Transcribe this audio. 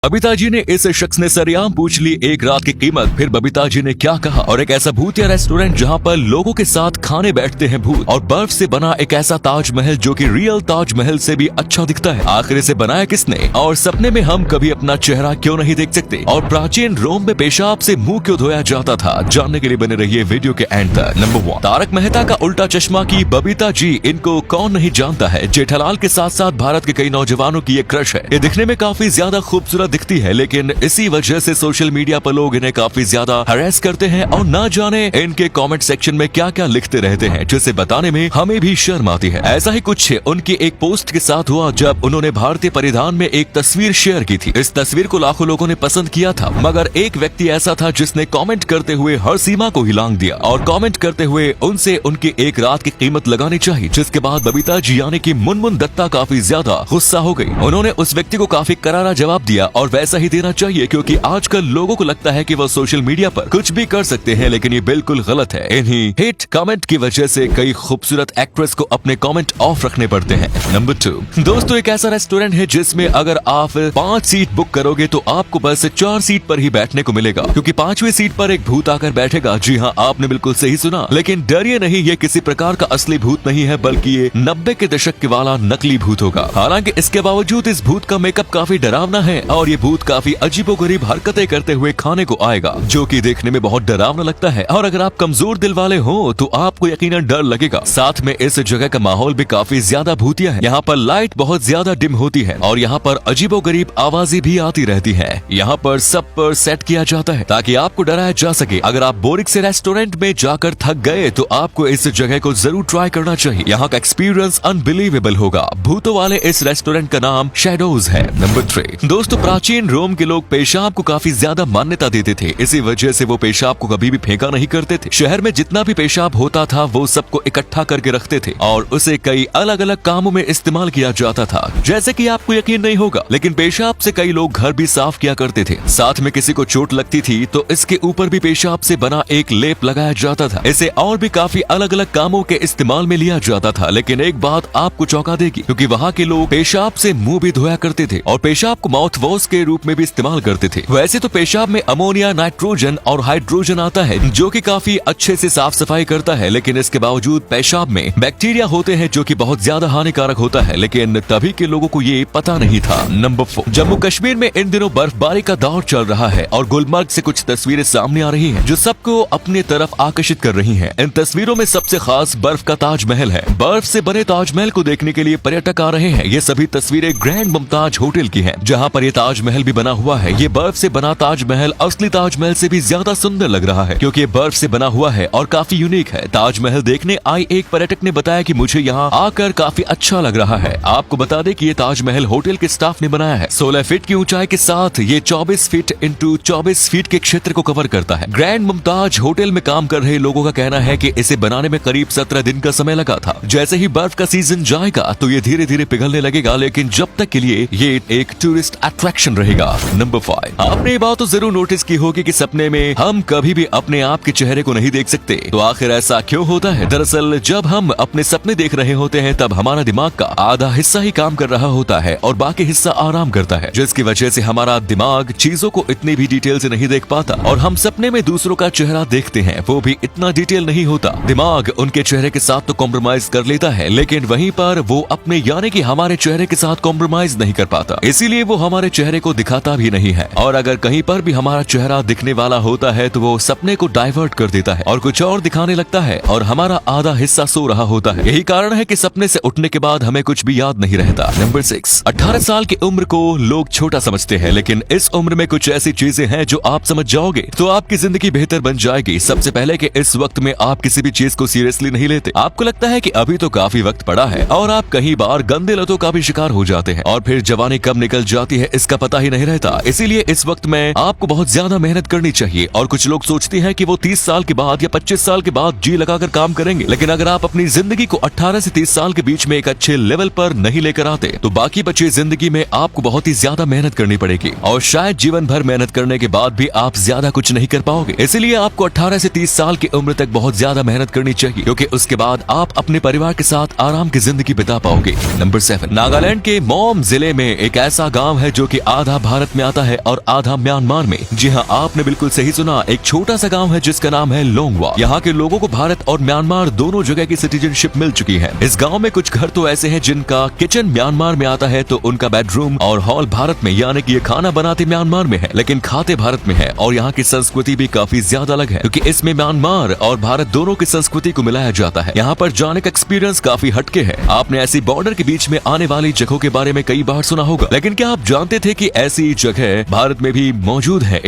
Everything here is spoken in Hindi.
बबीता जी ने इस शख्स ने सरेआम पूछ ली एक रात की कीमत। फिर बबीता जी ने क्या कहा और एक ऐसा भूतिया रेस्टोरेंट जहां पर लोगों के साथ खाने बैठते हैं भूत, और बर्फ से बना एक ऐसा ताजमहल जो कि रियल ताजमहल से भी अच्छा दिखता है, आखिर इसे बनाया किसने, और सपने में हम कभी अपना चेहरा क्यों नहीं देख सकते, और प्राचीन रोम में पेशाब से मुंह क्यों धोया जाता था, जानने के लिए बने रहिए वीडियो के एंड तक। नंबर 1, तारक मेहता का उल्टा चश्मा की बबीता जी। इनको कौन नहीं जानता है। जेठालाल के साथ साथ भारत के कई नौजवानों की ये क्रश है। ये दिखने में काफी ज्यादा खूबसूरत दिखती है, लेकिन इसी वजह से सोशल मीडिया पर लोग इन्हें काफी ज्यादा हरेस करते हैं और ना जाने इनके कमेंट सेक्शन में क्या क्या लिखते रहते हैं, जिसे बताने में हमें भी शर्म आती है। ऐसा ही कुछ उनकी एक पोस्ट के साथ हुआ जब उन्होंने भारतीय परिधान में एक तस्वीर शेयर की थी। इस तस्वीर को लाखों लोगों ने पसंद किया था, मगर एक व्यक्ति ऐसा था जिसने कमेंट करते हुए हर सीमा को हिलांग दिया और कमेंट करते हुए उनसे उनकी एक रात की कीमत लगानी चाहिए, जिसके बाद बबीता जी यानी कि मुनमुन दत्ता काफी ज्यादा गुस्सा हो गई। उन्होंने उस व्यक्ति को काफी करारा जवाब दिया और वैसा ही देना चाहिए, क्योंकि आजकल लोगों को लगता है कि वो सोशल मीडिया पर कुछ भी कर सकते हैं, लेकिन ये बिल्कुल गलत है। इन्हीं हिट कमेंट की वजह से कई खूबसूरत एक्ट्रेस को अपने कमेंट ऑफ रखने पड़ते हैं। नंबर 2, दोस्तों एक ऐसा रेस्टोरेंट है जिसमें अगर आप 5 सीट बुक करोगे तो आपको बस 4 सीट पर ही बैठने को मिलेगा, क्योंकि 5वीं सीट पर एक भूत आकर बैठेगा। जी हाँ, आपने बिल्कुल सही सुना, लेकिन डरिए नहीं, ये किसी प्रकार का असली भूत नहीं है, बल्कि ये 90 के दशक के वाला नकली भूत होगा। हालांकि इसके बावजूद इस भूत का मेकअप काफी डरावना है और ये भूत काफी अजीबोगरीब हरकतें करते हुए खाने को आएगा, जो कि देखने में बहुत डरावना लगता है। और अगर आप कमजोर दिल वाले हो तो आपको यकीनन डर लगेगा। साथ में इस जगह का माहौल भी काफी ज्यादा भूतिया है। यहाँ पर लाइट बहुत ज्यादा डिम होती है और यहाँ पर अजीबोगरीब आवाजें भी आती रहती है। यहाँ पर सब पर सेट किया जाता है ताकि आपको डराया जा सके। अगर आप बोरिंग से रेस्टोरेंट में जाकर थक गए तो आपको इस जगह को जरूर ट्राई करना चाहिए। यहाँ का एक्सपीरियंस अनबिलीवेबल होगा। भूतों वाले इस रेस्टोरेंट का नाम शैडोज है। नंबर 3, दोस्तों प्राचीन रोम के लोग पेशाब को काफी ज्यादा मान्यता देते थे। इसी वजह से वो पेशाब को कभी भी फेंका नहीं करते थे। शहर में जितना भी पेशाब होता था वो सबको इकट्ठा करके रखते थे और उसे कई अलग अलग कामों में इस्तेमाल किया जाता था। जैसे कि आपको यकीन नहीं होगा, लेकिन पेशाब से कई लोग घर भी साफ किया करते थे। साथ में किसी को चोट लगती थी तो इसके ऊपर भी पेशाब से बना एक लेप लगाया जाता था। इसे और भी काफी अलग अलग कामों के इस्तेमाल में लिया जाता था। लेकिन एक बात आपको चौंका देगी, क्योंकि वहाँ के लोग पेशाब से मुंह भी धोया करते थे और पेशाब को माउथ वॉश के रूप में भी इस्तेमाल करते थे। वैसे तो पेशाब में अमोनिया, नाइट्रोजन और हाइड्रोजन आता है, जो कि काफी अच्छे से साफ सफाई करता है, लेकिन इसके बावजूद पेशाब में बैक्टीरिया होते हैं जो कि बहुत ज्यादा हानिकारक होता है, लेकिन तभी के लोगों को ये पता नहीं था। नंबर 4, जम्मू कश्मीर में इन दिनों बर्फबारी का दौर चल रहा है और गुलमर्ग से कुछ तस्वीरें सामने आ रही हैं जो सबको अपनी तरफ आकर्षित कर रही हैं। इन तस्वीरों में सबसे खास बर्फ का ताजमहल है। बर्फ से बने ताजमहल को देखने के लिए पर्यटक आ रहे हैं। ये सभी तस्वीरें ग्रैंड मुमताज होटल की हैं, जहां पर ये ताजमहल भी बना हुआ है। ये बर्फ से बना ताजमहल असली ताजमहल से भी ज्यादा सुंदर लग रहा है, क्योंकि ये बर्फ से बना हुआ है और काफी यूनिक है। ताजमहल देखने आई एक पर्यटक ने बताया कि मुझे यहाँ आकर काफी अच्छा लग रहा है। आपको बता दें कि ये ताजमहल होटल के स्टाफ ने बनाया है। 16 फीट की ऊंचाई के साथ ये 24 फीट इंटू 24 फीट के क्षेत्र को कवर करता है। ग्रैंड मुमताज होटल में काम कर रहे लोगों का कहना है कि इसे बनाने में करीब 17 दिन का समय लगा था। जैसे ही बर्फ का सीजन जाएगा तो ये धीरे धीरे पिघलने लगेगा, लेकिन जब तक के लिए ये एक टूरिस्ट अट्रैक्शन रहेगा। नंबर 5, आपने ये बात तो जरूर नोटिस की होगी कि सपने में हम कभी भी अपने आप के चेहरे को नहीं देख सकते। तो आखिर ऐसा क्यों होता है? दरअसल जब हम अपने सपने देख रहे होते हैं तब हमारा दिमाग का आधा हिस्सा ही काम कर रहा होता है और बाकी हिस्सा आराम करता है, जिसकी वजह से हमारा दिमाग चीजों को इतनी भी डिटेल से नहीं देख पाता। और हम सपने में दूसरों का चेहरा देखते हैं, वो भी इतना डिटेल नहीं होता। दिमाग उनके चेहरे के साथ तो कॉम्प्रोमाइज कर लेता है, लेकिन वहीं पर वो अपने यानी कि हमारे चेहरे के साथ कॉम्प्रोमाइज नहीं कर पाता, इसीलिए वो हमारे चेहरे को दिखाता भी नहीं है। और अगर कहीं पर भी हमारा चेहरा दिखने वाला होता है तो वो सपने को डाइवर्ट कर देता है और कुछ और दिखाने लगता है और हमारा आधा हिस्सा सो रहा होता है। यही कारण है कि सपने से उठने के बाद हमें कुछ भी याद नहीं रहता। नंबर 6, 18 साल की उम्र को लोग छोटा समझते हैं, लेकिन इस उम्र में कुछ ऐसी चीजें हैं जो आप समझ जाओगे तो आपकी जिंदगी बेहतर बन जाएगी। सबसे पहले कि इस वक्त में आप किसी भी चीज को सीरियसली नहीं लेते। आपको लगता है कि अभी तो काफी वक्त पड़ा है और आप कई बार गंदे लतों का भी शिकार हो जाते हैं और फिर जवानी कब निकल जाती है इसका पता ही नहीं रहता। इसीलिए इस वक्त में आपको बहुत ज्यादा मेहनत करनी चाहिए। और कुछ लोग सोचते हैं कि वो 30 साल के बाद या 25 साल के बाद जी लगाकर काम करेंगे, लेकिन अगर आप अपनी जिंदगी को 18 से 30 साल के बीच में एक अच्छे लेवल पर नहीं लेकर आते तो बाकी बची जिंदगी में आपको बहुत ही ज्यादा मेहनत करनी पड़ेगी और शायद जीवन भर मेहनत करने के बाद भी आप ज्यादा कुछ नहीं कर पाओगे। इसीलिए आपको 18 से 30 साल की उम्र तक बहुत ज्यादा मेहनत करनी चाहिए, क्योंकि उसके बाद आप अपने परिवार के साथ आराम की जिंदगी बिता पाओगे। नंबर 7, नागालैंड के मोम जिले में एक ऐसा गाँव है जो की आधा भारत में आता है और आधा म्यांमार में। जी हाँ, आपने बिल्कुल सही सुना, एक छोटा सा गाँव है जिसका नाम है लोंगवा। यहाँ के लोगों को भारत और म्यांमार दोनों जगह की सिटीजनशिप मिल चुकी है। इस गाँव में कुछ घर तो ऐसे हैं जिनका किचन म्यांमार में आता है, तो उनका बेडरूम और हॉल भारत में, यानी कि ये खाना बनाते म्यांमार में है लेकिन खाते भारत में है। और यहाँ की संस्कृति भी काफी ज्यादा अलग है क्योंकि इसमें म्यांमार और भारत दोनों की संस्कृति को मिलाया जाता है। यहाँ पर जाने का एक्सपीरियंस काफी हटके है। आपने ऐसी बॉर्डर के बीच में आने वाली जगहों के बारे में कई बार सुना होगा, लेकिन क्या आप जानते थे कि ऐसी जगह भारत में भी मौजूद है?